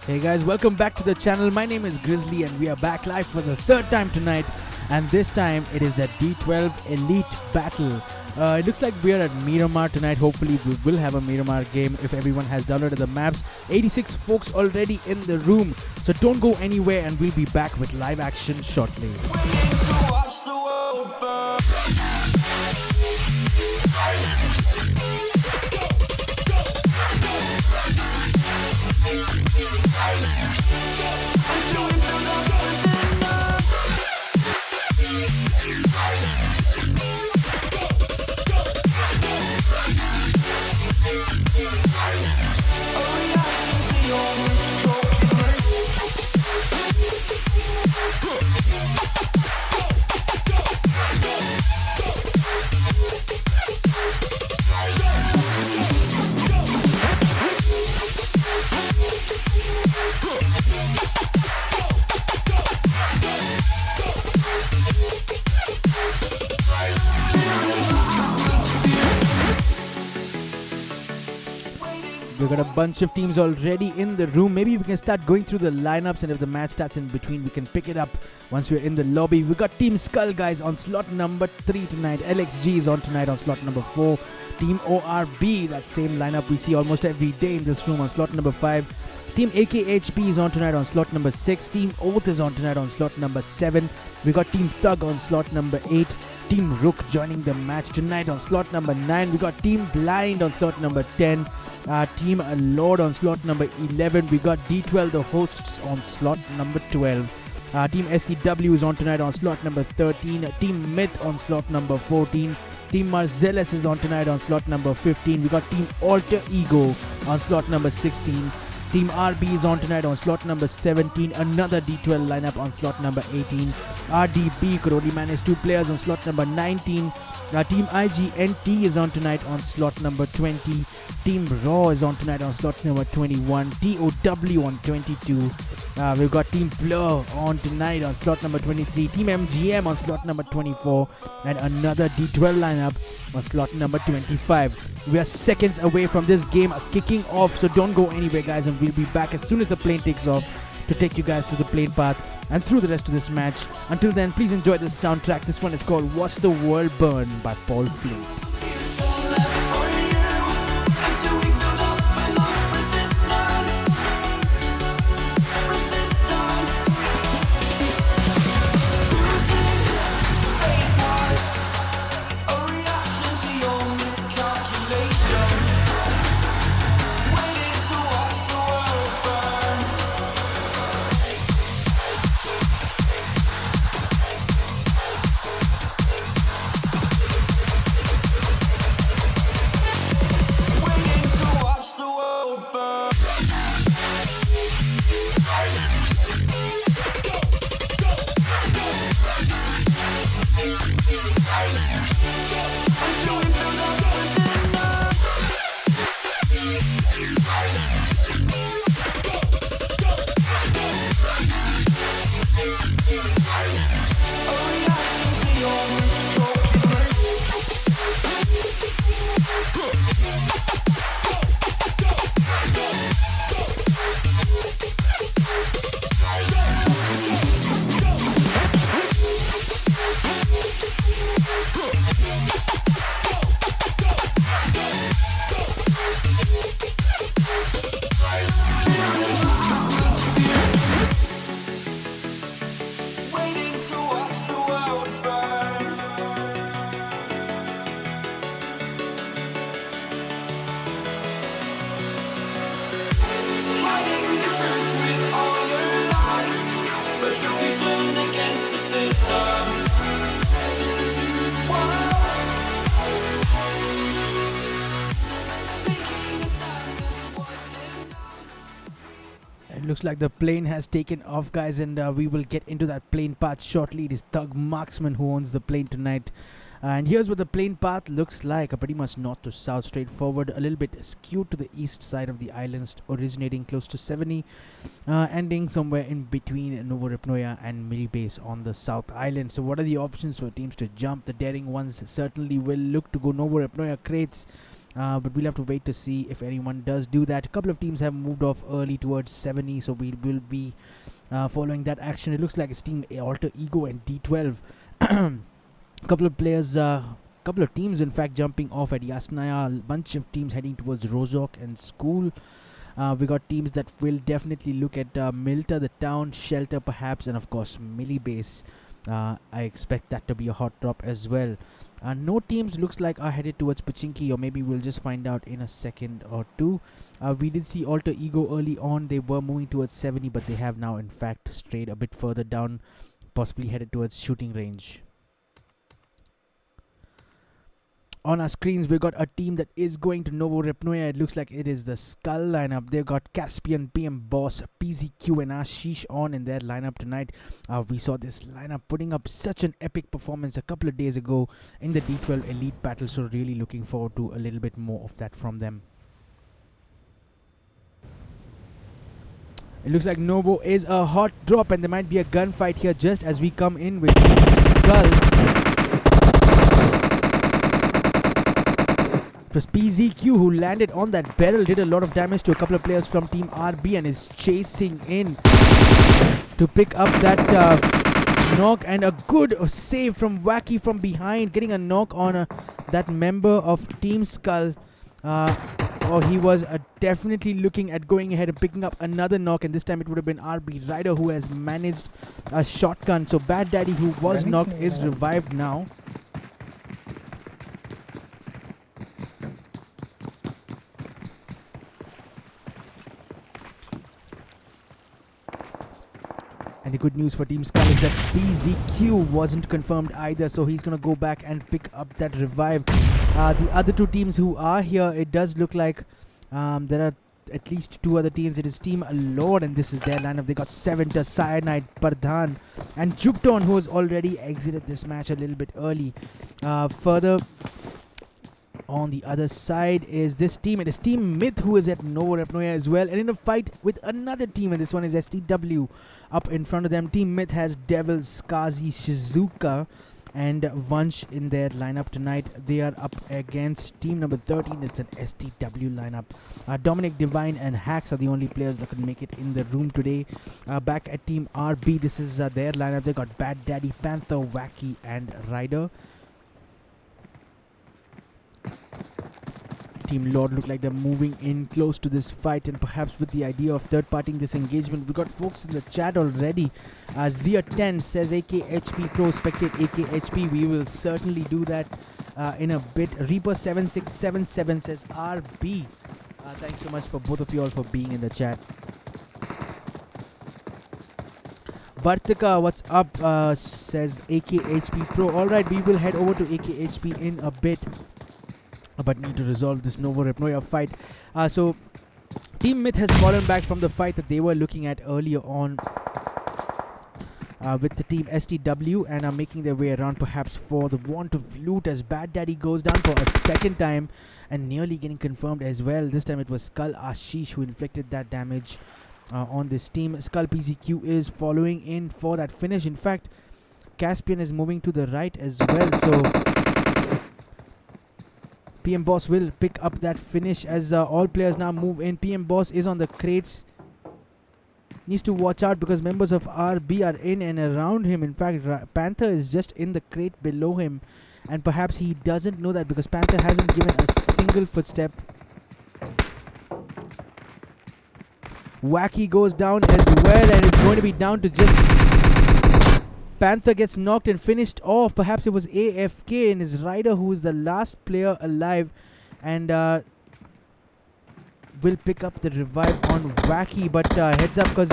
Hey guys, welcome back to the channel. My name is Grizzly and we are back live for the third time tonight, and this time it is the D12 Elite Battle. It looks like we are at Miramar tonight. Hopefully we will have a Miramar game if everyone has downloaded the maps. 86 folks already in the room, so don't go anywhere and we'll be back with live action shortly. We've got a bunch of teams already in the room. Maybe we can start going through the lineups, and if the match starts in between, we can pick it up once we're in the lobby. We've got Team Skull guys on slot number 3 tonight. LXG is on tonight on slot number 4. Team ORB, that same lineup we see almost every day in this room, on slot number 5. Team AKHP is on tonight on slot number 6. Team Oath is on tonight on slot number 7. We got Team Thug on slot number 8. Team Rook joining the match tonight on slot number 9. We got Team Blind on slot number 10. Team Lord on slot number 11. We got D12 the hosts on slot number 12. Team STW is on tonight on slot number 13. Team Myth on slot number 14. Team Marcellus is on tonight on slot number 15. We got Team Alter Ego on slot number 16. Team RB is on tonight on slot number 17. Another D12 lineup on slot number 18. RDB could only manage 2 players on slot number 19. Team IGNT is on tonight on slot number 20. Team Raw is on tonight on slot number 21. TOW on 22. We've got Team Blur on tonight on slot number 23. Team MGM on slot number 24. And another D12 lineup on slot number 25. We are seconds away from this game kicking off, so don't go anywhere guys, and we'll be back as soon as the plane takes off to take you guys through the plane path and through the rest of this match. Until then, please enjoy this soundtrack. This one is called Watch the World Burn by Paul Fleet. Looks like the plane has taken off guys, and we will get into that plane path shortly. It is Thug Marksman who owns the plane tonight. And here's what the plane path looks like, pretty much north to south, straightforward, a little bit skewed to the east side of the islands, originating close to 70, ending somewhere in between Novoripnoya and Miribase on the south island. So what are the options for teams to jump? The daring ones certainly will look to go Novoripnoya crates. but we'll have to wait to see if anyone does do that. A couple of teams have moved off early towards 70, so we will be following that action. It looks like it's Team Alter Ego and D12. Couple of players, couple of teams in fact jumping off at Yasnaya. A bunch of teams heading towards Rozok and School. We got teams that will definitely look at Milta, the town, Shelter perhaps, and of course Millibase. I expect that to be a hot drop as well. No teams looks like are headed towards Pachinki, or maybe we'll just find out in a second or two. We did see Alter Ego early on. They were moving towards 70, but they have now in fact strayed a bit further down, possibly headed towards shooting range. On our screens, we've got a team that is going to Novo Repnoya. It looks like it is the Skull lineup. They've got Caspian, PM Boss, PZQ and Ashish on in their lineup tonight. We saw this lineup putting up such an epic performance a couple of days ago in the D12 Elite Battle, so really looking forward to a little bit more of that from them. It looks like Novo is a hot drop, and there might be a gunfight here just as we come in with Skull. It was PZQ who landed on that barrel, did a lot of damage to a couple of players from Team RB, and is chasing in to pick up that knock, and a good save from Wacky from behind, getting a knock on that member of Team Skull. He was definitely looking at going ahead and picking up another knock, and this time it would have been RB Rider who has managed a shotgun. So Bad Daddy, who was knocked, is revived now. And the good news for Team Skull is that PZQ wasn't confirmed either, so he's going to go back and pick up that revive. The other two teams who are here, it does look like there are at least two other teams. It is Team Lord, and this is their lineup. They got Seventer, Cyanide, Pardhan, and Jupton, who has already exited this match a little bit early. Further on the other side is this team. It is Team Myth, who is at Novo Repnoya as well, and in a fight with another team, and this one is STW. Up in front of them, Team Myth has Devil, Skazi, Shizuka, and Vansh in their lineup tonight. They are up against team number 13. It's an STW lineup. Dominic, Divine, and Hacks are the only players that could make it in the room today. Back at Team RB, this is their lineup. They got Bad Daddy, Panther, Wacky, and Ryder. Team Lord look like they're moving in close to this fight, and perhaps with the idea of third-partying this engagement. We got folks in the chat already. Zia10 says AKHP Pro, spectate AKHP. We will certainly do that in a bit. Reaper7677 says RB. Thanks so much for both of you all for being in the chat. Vartika, what's up? Says AKHP Pro. Alright, we will head over to AKHP in a bit, but need to resolve this Novo Repnoya fight. So Team Myth has fallen back from the fight that they were looking at earlier on with the team STW, and are making their way around perhaps for the want of loot, as Bad Daddy goes down for a second time and nearly getting confirmed as well. This time it was Skull Ashish who inflicted that damage on this team. Skull PZQ is following in for that finish. In fact, Caspian is moving to the right as well, so PM Boss will pick up that finish as all players now move in. PM Boss is on the crates. Needs to watch out because members of RB are in and around him. In fact, Panther is just in the crate below him, and perhaps he doesn't know that because Panther hasn't given a single footstep. Wacky goes down as well, and it's going to be down to just Panther gets knocked and finished off. Perhaps it was AFK and his rider who is the last player alive, and will pick up the revive on Wacky. But heads up, because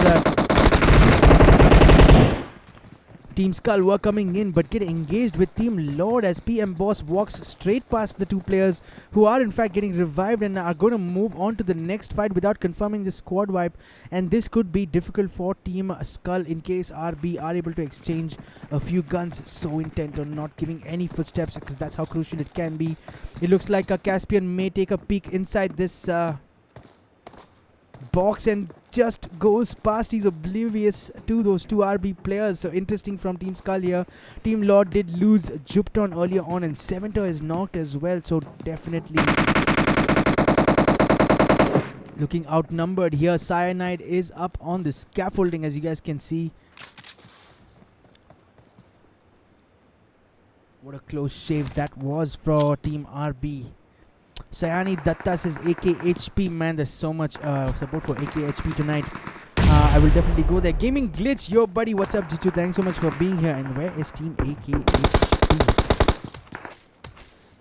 Team Skull were coming in but get engaged with Team Lord as PM Boss walks straight past the two players who are in fact getting revived and are going to move on to the next fight without confirming the squad wipe. And this could be difficult for Team Skull in case RB are able to exchange a few guns, so intent on not giving any footsteps because that's how crucial it can be. It looks like a Caspian may take a peek inside this box and just goes past. He's oblivious to those two RB players. So interesting from Team Skull here. Team Lord did lose Jupton earlier on, and Seventer is knocked as well, so definitely Looking outnumbered here. Cyanide is up on the scaffolding, as you guys can see. What a close shave that was for Team RB. Sayani Datta says AKHP. Man, there's so much support for AKHP tonight. I will definitely go there. Gaming Glitch, yo buddy, what's up Jitu? Thanks so much for being here. And where is Team AKHP?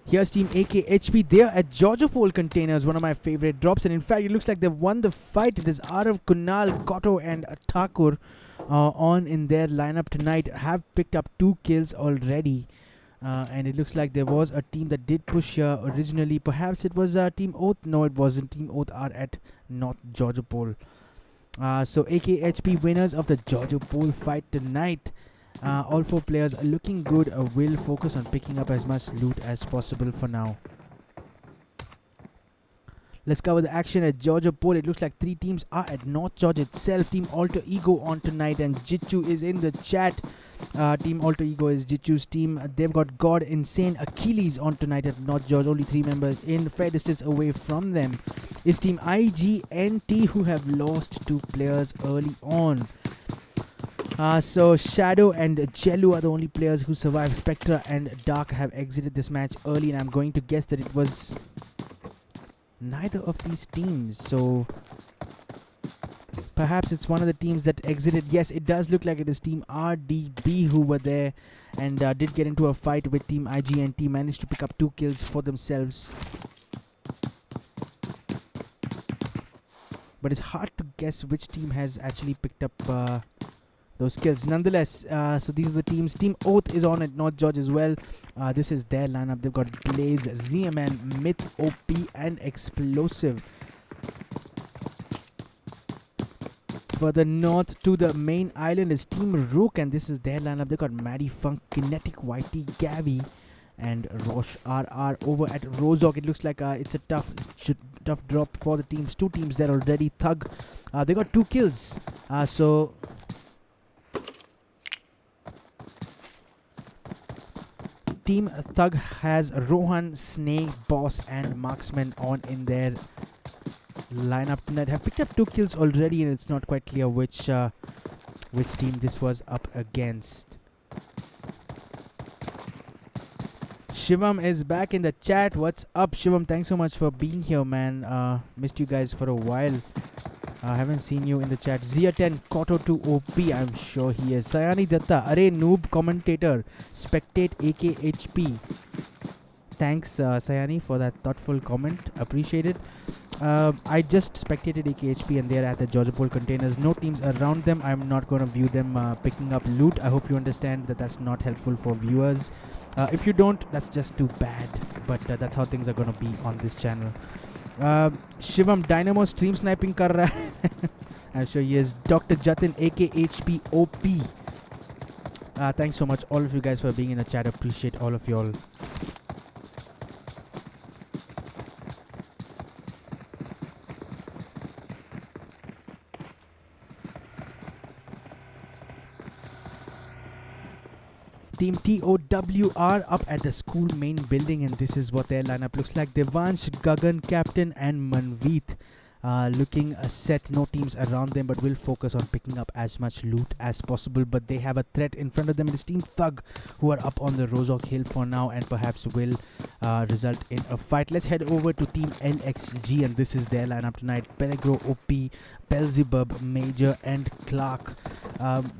Here's Team AKHP. They are at Georgia Pole Containers, one of my favorite drops. And in fact, it looks like they've won the fight. It is Arav, Kunal, Koto and Thakur on in their lineup tonight. Have picked up 2 kills already. And it looks like there was a team that did push here originally. Perhaps it was Team Oath. No, it wasn't. Team Oath are at North Georgia Pole. So AKHP winners of the Georgia Pole fight tonight. All 4 players are looking good. Will focus on picking up as much loot as possible for now. Let's cover the action at Georgia Pole. It looks like 3 teams are at North Georgia itself. Team Alter Ego on tonight, and Jitchu is in the chat. Team Alter Ego is Jitchu's team. They've got God Insane Achilles on tonight at North Georgia. Only 3 members in fair distance away from them is Team IGNT, who have lost 2 players early on. So Shadow and Jellu are the only players who survived. Spectra and Dark have exited this match early, and I'm going to guess that it was neither of these teams. So perhaps it's one of the teams that exited. Yes, it does look like it is Team RDB who were there and did get into a fight with Team IGNT. Managed to pick up 2 kills for themselves. But it's hard to guess which team has actually picked up those kills. Nonetheless, so these are the teams. Team Oath is on at North George as well. This is their lineup. They've got Blaze, ZMN, Myth, OP and Explosive. Further north to the main island is Team Rook, and this is their lineup. They've got Maddie Funk, Kinetic, Whitey, Gavi and Rosh RR over at Rozok. It looks like it's a tough drop for the teams. 2 teams there already. Thug, they got 2 kills. So Team Thug has Rohan, Snake, Boss and Marksman on in their lineup tonight. Have picked up 2 kills already, and it's not quite clear which team this was up against. Shivam is back in the chat. What's up, Shivam? Thanks so much for being here, man. Missed you guys for a while. Haven't seen you in the chat. Zia10 Koto to OP, I'm sure he is. Sayani Datta, Array Noob Commentator, Spectate AKHP. Thanks, Sayani, for that thoughtful comment. Appreciate it. I just spectated AKHP and they're at the Georgia Pole Containers. No teams around them. I'm not going to view them picking up loot. I hope you understand that that's not helpful for viewers. If you don't, that's just too bad. But that's how things are going to be on this channel. Shivam Dynamo stream sniping kar raha hai. I'm sure he is. Dr. Jatin AKHP OP. Thanks so much all of you guys for being in the chat. Appreciate all of y'all. Team TOWR up at the school main building, and this is what their lineup looks like. Devansh, Gagan, Captain and Manveet looking set. No teams around them, but will focus on picking up as much loot as possible. But they have a threat in front of them. It is Team Thug who are up on the Rozok Hill for now and perhaps will result in a fight. Let's head over to Team LXG, and this is their lineup tonight. Pelegro, OP, Belzebub, Major and Clark.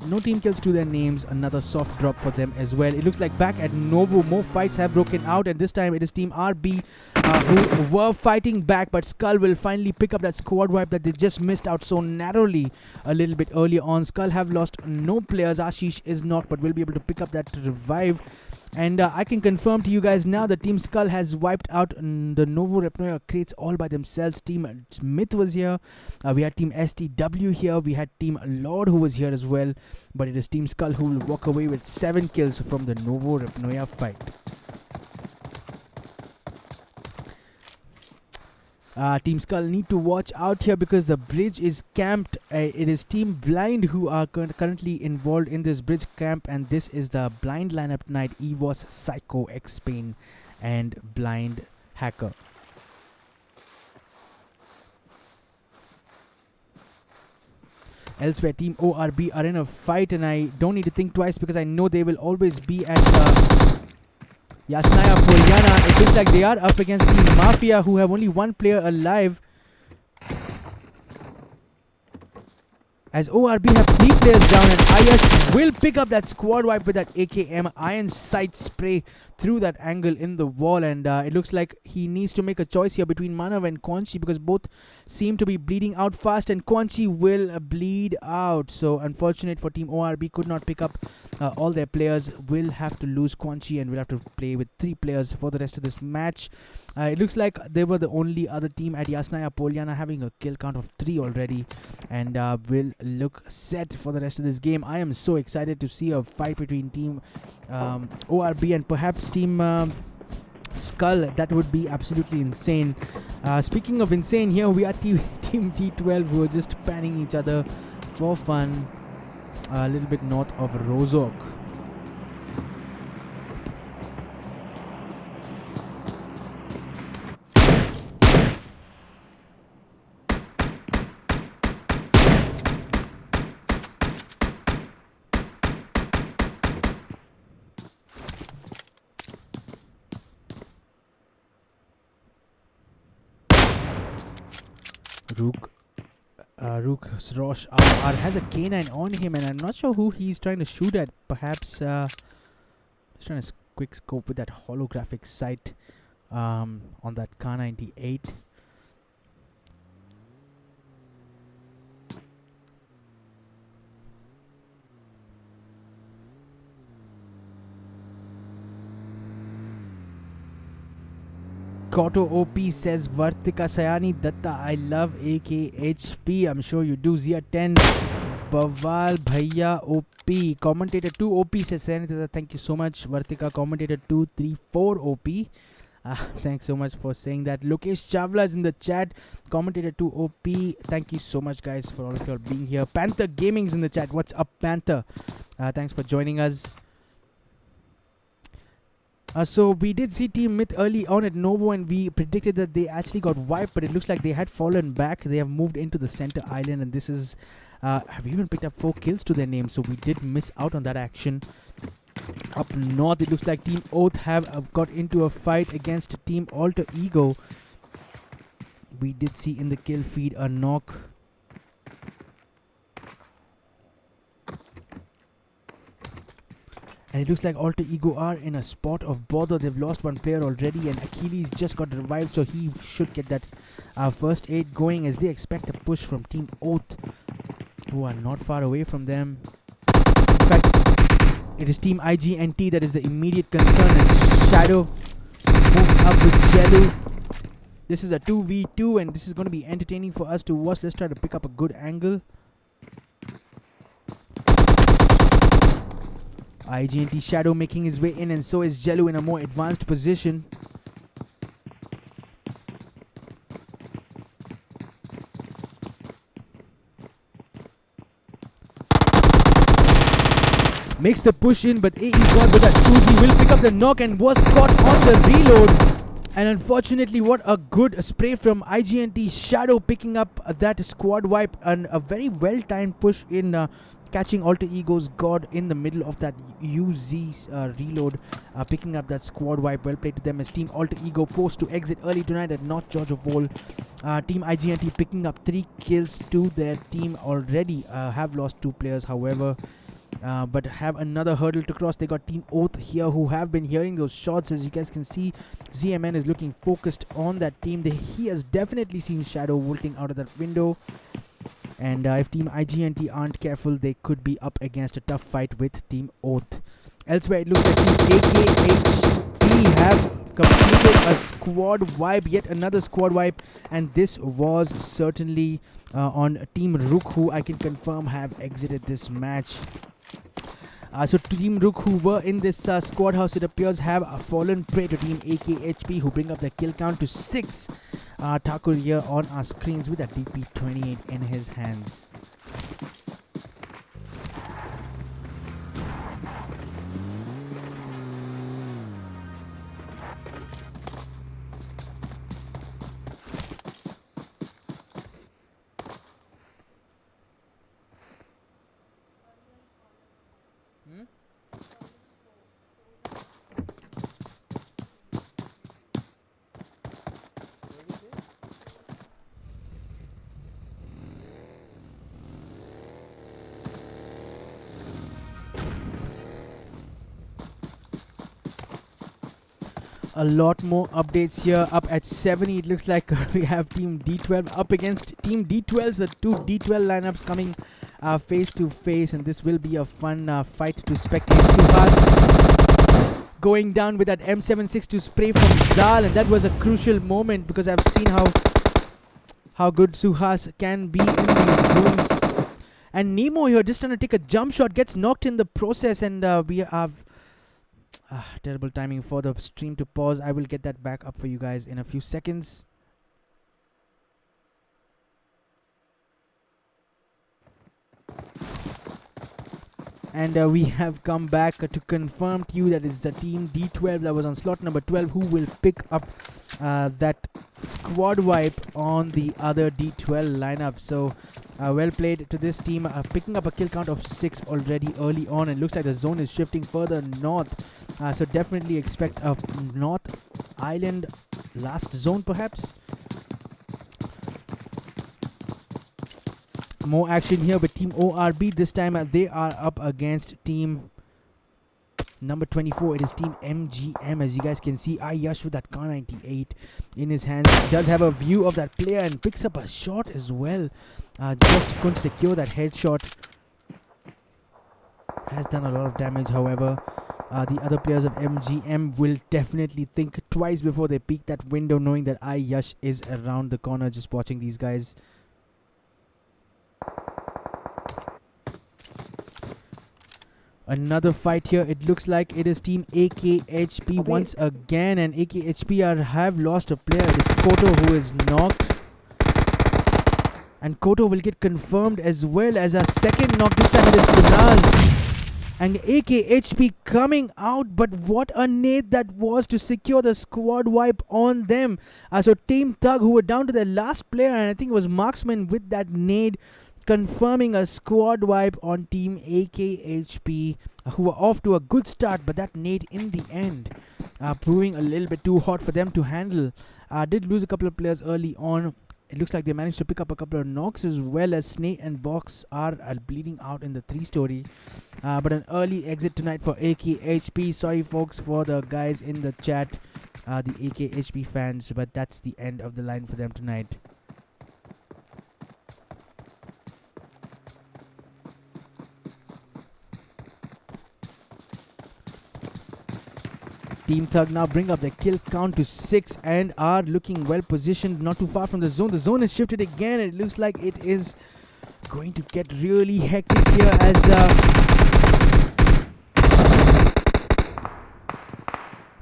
No team kills to their names. Another soft drop for them as well. It looks like back at Novo, more fights have broken out, and this time it is Team RB who were fighting back, but Skull will finally pick up that squad wipe that they just missed out so narrowly a little bit earlier on. Skull have lost no players. Ashish is not, but will be able to pick up that revive. And I can confirm to you guys now that Team Skull has wiped out the Novo Repnoya crates all by themselves. Team Smith was here. We had Team STW here. We had Team Lord who was here as well. But it is Team Skull who will walk away with 7 kills from the Novo Repnoya fight. Team Skull need to watch out here because the bridge is camped. It is Team Blind who are currently involved in this bridge camp, and this is the blind lineup tonight. EVOS, Psycho, X-Pain and Blind Hacker. Elsewhere, Team ORB are in a fight, and I don't need to think twice because I know they will always be at Yasnaya Polyana. It looks like they are up against Team Mafia, who have only one player alive. As ORB have 3 players down, and Ayash will pick up that squad wipe with that AKM iron sight spray through that angle in the wall, and it looks like he needs to make a choice here between Manav and Quanchi because both seem to be bleeding out fast, and Quanchi will bleed out. So unfortunate for Team ORB, could not pick up all their players, will have to lose Quanchi and will have to play with 3 players for the rest of this match. It looks like they were the only other team at Yasnaya Polyana having a kill count of 3 already, and will look set for the rest of this game. I am so excited to see a fight between Team ORB and perhaps Team Skull. That would be absolutely insane. Speaking of insane, here we are Team D12, who are just panning each other for fun a little bit north of Rozok. Rook Rosh R has a K9 on him, and I'm not sure who he's trying to shoot at. Perhaps he's trying to quick scope with that holographic sight on that K98. Koto OP says Vartika Sayani Datta, I love AKHP. I'm sure you do. Zia 10 Baval Bhaiya OP. Commentator 2 OP says Sayani Datta, thank you so much. Vartika Commentator 234 OP. Thanks so much for saying that. Lokesh Chavla is in the chat. Commentator 2 OP. Thank you so much, guys, for all of you all being here. Panther Gaming is in the chat. What's up, Panther? Thanks for joining us. So we did see Team Myth early on at Novo, and we predicted that they actually got wiped, but it looks like they had fallen back. They have moved into the center island, and this is have even picked up 4 kills to their name, so we did miss out on that action. Up north, it looks like Team Oath have got into a fight against Team Alter Ego. We did see in the kill feed a knock. And it looks like Alter Ego are in a spot of bother. They've lost 1 player already, and Achilles just got revived, so he should get that first aid going as they expect a push from Team Oath, who are not far away from them. In fact, it is Team IGNT that is the immediate concern as Shadow moves up with Jelu. This is a 2v2, and this is going to be entertaining for us to watch. Let's try to pick up a good angle. IGNT Shadow making his way in, and so is Jelu in a more advanced position. Makes the push in, but AE God with that Uzi will pick up the knock and was caught on the reload. And unfortunately, what a good spray from IGNT Shadow, picking up that squad wipe, and a very well-timed push in catching Alter Ego's God in the middle of that UZ reload, picking up that squad wipe. Well played to them as Team Alter Ego forced to exit early tonight at North Georgia Bowl. Team IGNT picking up 3 kills to their team already. Have lost 2 players, however, but have another hurdle to cross. They got Team Oath here, who have been hearing those shots. As you guys can see, ZMN is looking focused on that team. He has definitely seen Shadow vaulting out of that window. And if Team IGNT aren't careful, they could be up against a tough fight with Team Oath. Elsewhere, it looks like Team AKHP have completed a squad wipe, yet another squad wipe, and this was certainly on Team Rook, who I can confirm have exited this match. So Team Rook, who were in this squad house, it appears, have fallen prey to Team AKHP, who bring up their kill count to 6. Thakur here on our screens with a DP28 in his hands. A lot more updates here. Up at 70, it looks like we have Team D12 up against Team D12s. The two D12 lineups coming face to face, and this will be a fun fight to spectate. Suhas going down with that M76 to spray from Zal, and that was a crucial moment because I've seen how good Suhas can be in these rooms. And Nemo here just trying to take a jump shot, gets knocked in the process, and we have terrible timing for the stream to pause. I will get that back up for you guys in a few seconds. And we have come back to confirm to you that it's the team D12 that was on slot number 12 who will pick up that squad wipe on the other D12 lineup. So well played to this team, picking up a kill count of 6 already early on, and looks like the zone is shifting further north. So definitely expect a North Island last zone perhaps. More action here with Team ORB. This time they are up against Team number 24. It is Team MGM. As you guys can see, Ayash with that Kar 98 in his hands does have a view of that player and picks up a shot as well. Just couldn't secure that headshot. Has done a lot of damage, however. The other players of MGM will definitely think twice before they peek that window, knowing that Ayash is around the corner just watching these guys. Another fight here. It looks like it is Team AKHP once again, and AKHP have lost a player. It is Koto who is knocked, and Koto will get confirmed as well as a second knock. This time it is Kunal and AKHP coming out, but what a nade that was to secure the squad wipe on them. So Team Thug, who were down to their last player, and I think it was Marksman with that nade, confirming a squad wipe on Team AKHP, who were off to a good start, but that nade in the end proving a little bit too hot for them to handle. Did lose a couple of players early on. It looks like they managed to pick up a couple of knocks, as well as Snake and Box are bleeding out in the 3-story. But an early exit tonight for AKHP. Sorry folks for the guys in the chat, the AKHP fans, but that's the end of the line for them tonight. Team Thug now bring up the kill count to 6 and are looking well positioned, not too far from the zone. The zone is shifted again. It looks like it is going to get really hectic here as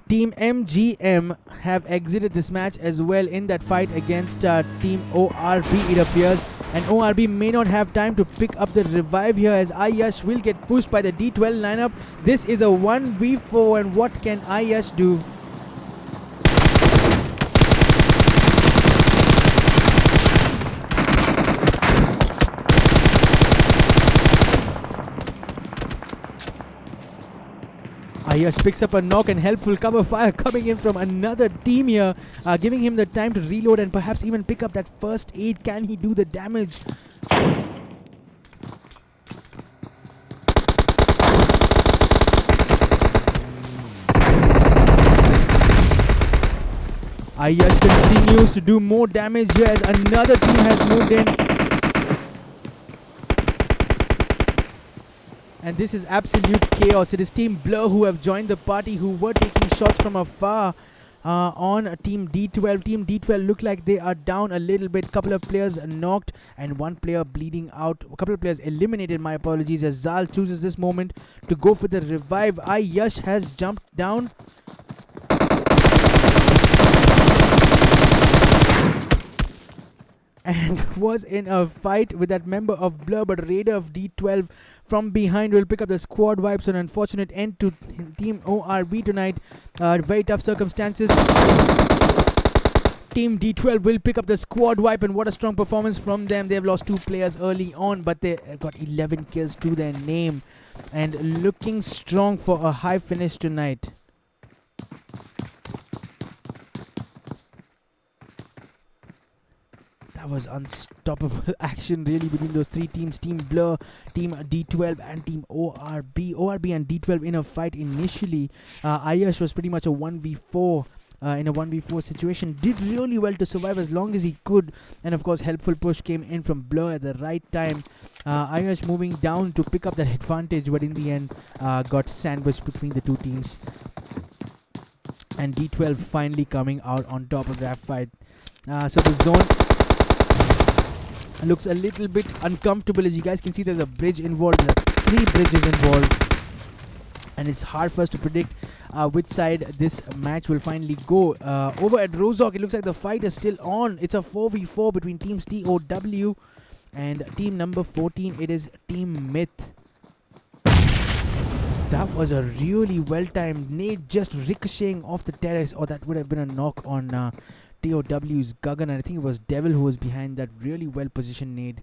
Team MGM have exited this match as well in that fight against Team ORB, it appears. And ORB may not have time to pick up the revive here, as Ayash will get pushed by the D12 lineup. This is a 1v4, and what can Ayash do? Ayash picks up a knock, and helpful cover fire coming in from another team here, giving him the time to reload and perhaps even pick up that first aid. Can he do the damage? Ayash continues to do more damage here as another team has moved in. And this is absolute chaos. It is Team Blur who have joined the party, who were taking shots from afar on Team D12. Team D12 look like they are down a little bit. Couple of players knocked and one player bleeding out. A couple of players eliminated, my apologies, as Zal chooses this moment to go for the revive. Ayash has jumped down. And was in a fight with that member of Blur, but Raider of D12 from behind will pick up the squad wipes. An unfortunate end to Team ORB tonight. Very tough circumstances. Team D12 will pick up the squad wipe, and what a strong performance from them. They have lost 2 players early on, but they got 11 kills to their name and looking strong for a high finish tonight. That was unstoppable action really between those 3 teams. Team Blur, Team D12 and Team ORB. ORB and D12 in a fight initially. Ayash was pretty much a 1v4 in a 1v4 situation. Did really well to survive as long as he could. And of course, helpful push came in from Blur at the right time. Ayush moving down to pick up that advantage, but in the end got sandwiched between the two teams. And D12 finally coming out on top of that fight. So the zone looks a little bit uncomfortable. As you guys can see, there's a bridge involved. There are 3 bridges involved. And it's hard for us to predict which side this match will finally go. Over at Rozok, it looks like the fight is still on. It's a 4v4 between teams TOW and team number 14. It is Team Myth. That was a really well-timed nade, just ricocheting off the terrace, or that would have been a knock on TOW's Gagan. And I think it was Devil who was behind that really well-positioned nade.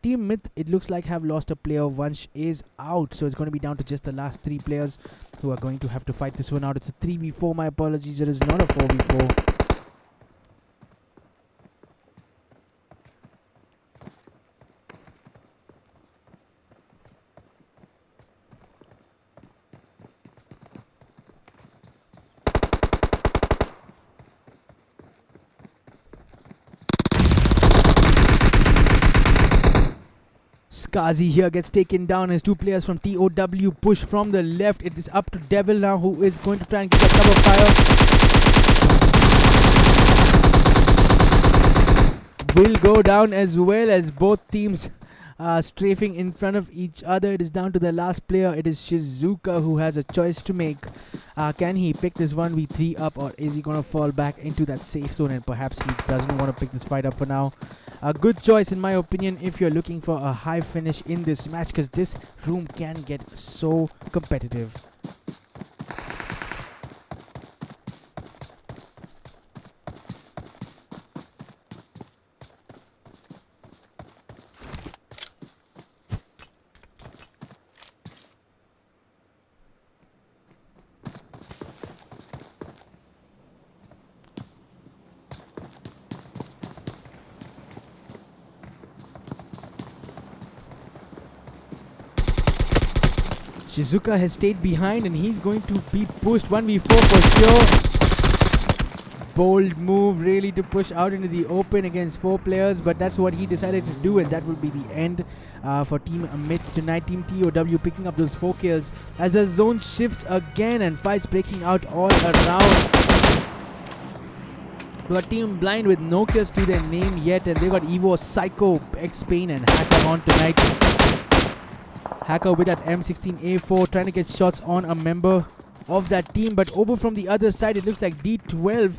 Team Myth, it looks like, have lost a player. Vansh is out, so it's going to be down to just the last 3 players who are going to have to fight this one out. It's a 3v4, my apologies, it is not a 4v4. Skazi here gets taken down as 2 players from TOW push from the left. It is up to Devil now, who is going to try and get a cover fire. Will go down as well, as both teams strafing in front of each other. It is down to the last player. It is Shizuka who has a choice to make. Can he pick this 1v3 up, or is he going to fall back into that safe zone, and perhaps he doesn't want to pick this fight up for now? A good choice in my opinion if you're looking for a high finish in this match, because this room can get so competitive. Shizuka has stayed behind and he's going to be pushed 1v4 for sure. Bold move really to push out into the open against 4 players, but that's what he decided to do, and that will be the end for Team Myth tonight. Team TOW picking up those 4 kills as the zone shifts again and fights breaking out all around. We got Team Blind with no kills to their name yet, and they got Evo, Psycho, X-Pain and Hacker on tonight. Hacker with that M16A4 trying to get shots on a member of that team, but over from the other side it looks like D12,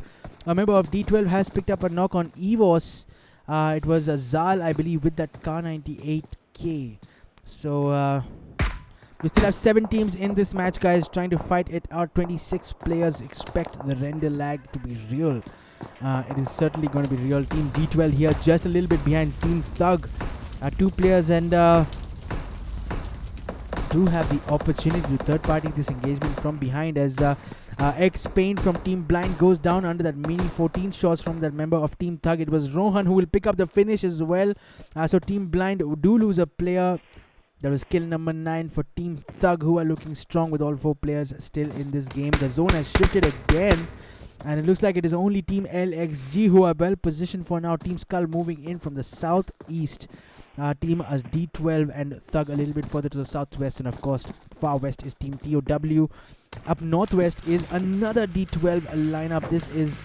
a member of D12 has picked up a knock on Evos. It was a Zal, I believe, with that Kar98K. So we still have 7 teams in this match, guys, trying to fight it out. 26 players. Expect the render lag to be real. It is certainly going to be real. Team D12 here just a little bit behind Team Thug. 2 players, and do have the opportunity to third party this engagement from behind, as X-Pain from Team Blind goes down under that mini 14 shots from that member of Team Thug. It was Rohan who will pick up the finish as well. So Team Blind do lose a player. That was kill number 9 for Team Thug, who are looking strong with all 4 players still in this game. The zone has shifted again, and it looks like it is only Team LXG who are well positioned for now. Team Skull moving in from the southeast. Team as D12 and Thug a little bit further to the southwest, and of course far west is Team TOW. Up northwest is another D12 lineup. This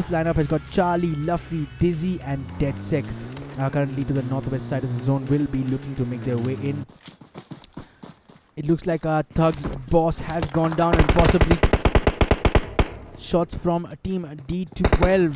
lineup has got Charlie, Luffy, Dizzy and DeadSec. Currently to the northwest side of the zone, will be looking to make their way in. It looks like Thug's boss has gone down, and possibly shots from Team D12.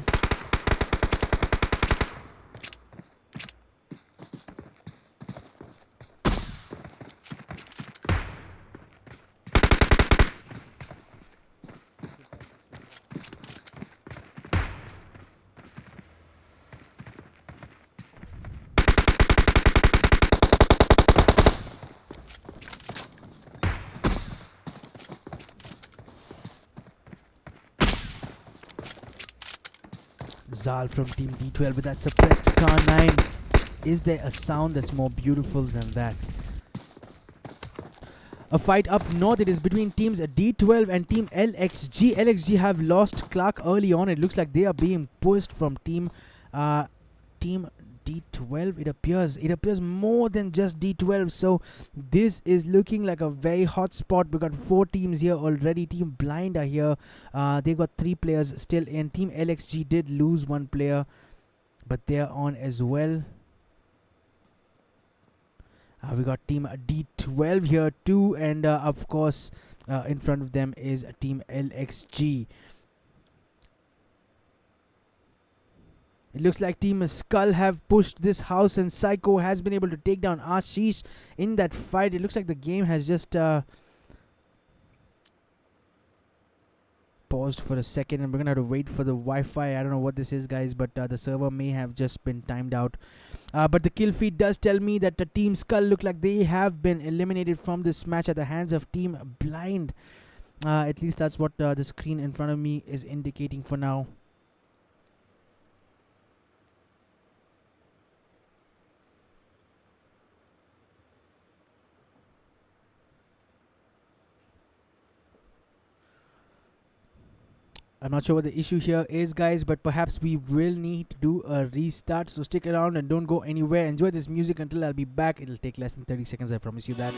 Zal from Team D12 with that suppressed Kar9. Is there a sound that's more beautiful than that? A fight up north. It is between teams D12 and team LXG. LXG have lost Clark early on. It looks like they are being pushed from team D12. It appears more than just D12. So this is looking like a very hot spot. We got 4 teams here already. Team Blind are here. They got 3 players still in. Team LXG did lose 1 player, but they are on as well. We got team D12 here too, and of course in front of them is team LXG. It looks like team Skull have pushed this house, and Psycho has been able to take down Ashish in that fight. It looks like the game has just paused for a second, and we're gonna have to wait for the Wi-Fi. I don't know what this is, guys, but the server may have just been timed out. But the kill feed does tell me that the team Skull look like they have been eliminated from this match at the hands of team Blind. At least that's what the screen in front of me is indicating for now. I'm not sure what the issue here is, guys, but perhaps we will need to do a restart. So stick around and don't go anywhere. Enjoy this music until I'll be back. It'll take less than 30 seconds, I promise you that.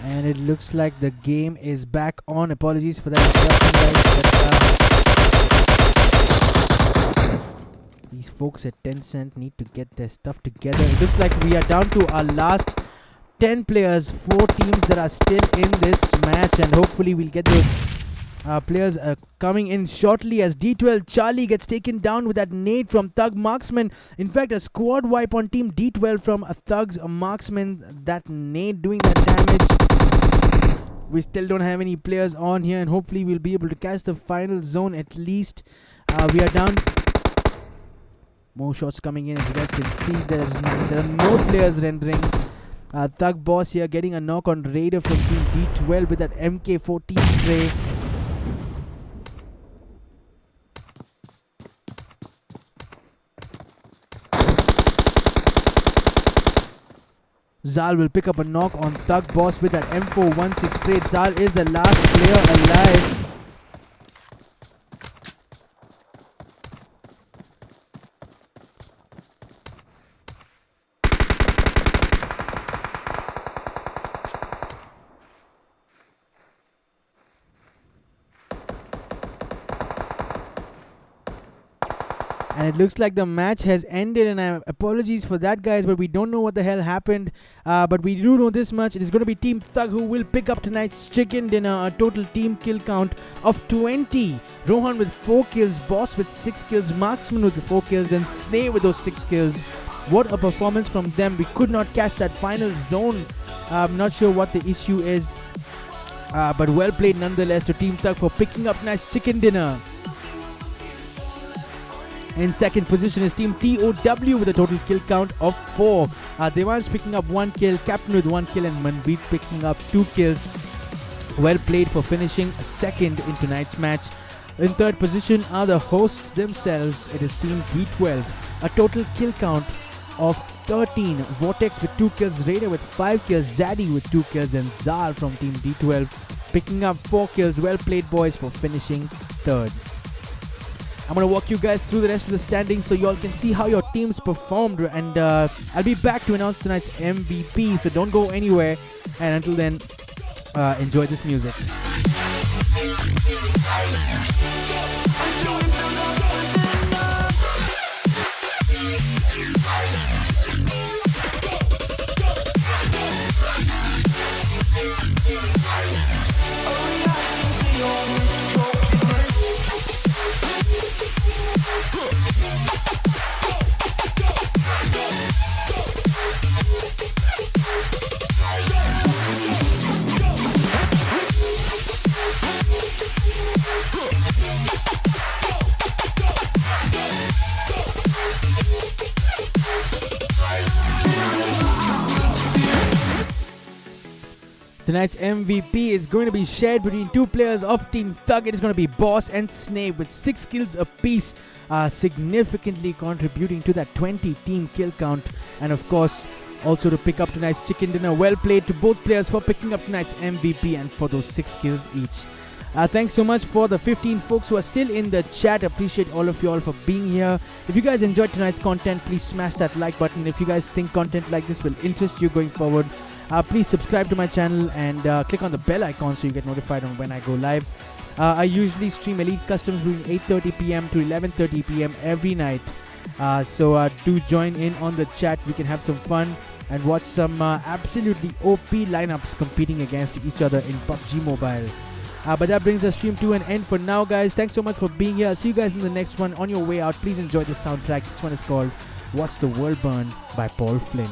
And it looks like the game is back on. Apologies for that interruption, guys, but these folks at Tencent need to get their stuff together. It looks like we are down to our last 10 players, 4 teams that are still in this match, and hopefully we'll get those players coming in shortly as D12 Charlie gets taken down with that nade from Thug Marksman. In fact, a squad wipe on team D12 from a Thug's Marksman. That nade doing that damage. We still don't have any players on here, and hopefully we'll be able to catch the final zone at least. We are down. More shots coming in, as you guys can see. There are no players rendering. Thug Boss here getting a knock on Raider from team D12 with that MK14 spray. Zal will pick up a knock on Thug Boss with that M416 spray. Zal is the last player alive. And it looks like the match has ended, and apologies for that, guys, but we don't know what the hell happened. But we do know this much: it is going to be Team Thug who will pick up tonight's chicken dinner. A total team kill count of 20. Rohan with 4 kills, Boss with 6 kills, Marksman with 4 kills, and Snay with those 6 kills. What a performance from them. We could not catch that final zone. I'm not sure what the issue is, but well played nonetheless to Team Thug for picking up nice chicken dinner. In second position is Team TOW with a total kill count of 4. Devan's picking up 1 kill, Captain with 1 kill, and Manveet picking up 2 kills. Well played for finishing second in tonight's match. In third position are the hosts themselves. It is Team D12. A total kill count of 13. Vortex with 2 kills, Raider with 5 kills, Zaddy with 2 kills, and Zal from Team D12 picking up 4 kills. Well played, boys, for finishing third. I'm going to walk you guys through the rest of the standings so you all can see how your teams performed, and I'll be back to announce tonight's MVP, so don't go anywhere, and until then, enjoy this music. Tonight's MVP is going to be shared between 2 players of Team Thug. It is going to be Boss and Snake with 6 kills apiece, significantly contributing to that 20 team kill count. And of course, also to pick up tonight's chicken dinner. Well played to both players for picking up tonight's MVP and for those 6 kills each. Thanks so much for the 15 folks who are still in the chat. Appreciate all of you all for being here. If you guys enjoyed tonight's content, please smash that like button. If you guys think content like this will interest you going forward, please subscribe to my channel and click on the bell icon so you get notified on when I go live. I usually stream Elite Customs between 8:30 p.m. to 11:30 p.m. every night. So do join in on the chat. We can have some fun and watch some absolutely OP lineups competing against each other in PUBG Mobile. But that brings the stream to an end for now, guys. Thanks so much for being here. I'll see you guys in the next one. On your way out, please enjoy the soundtrack. This one is called Watch the World Burn by Paul Flint.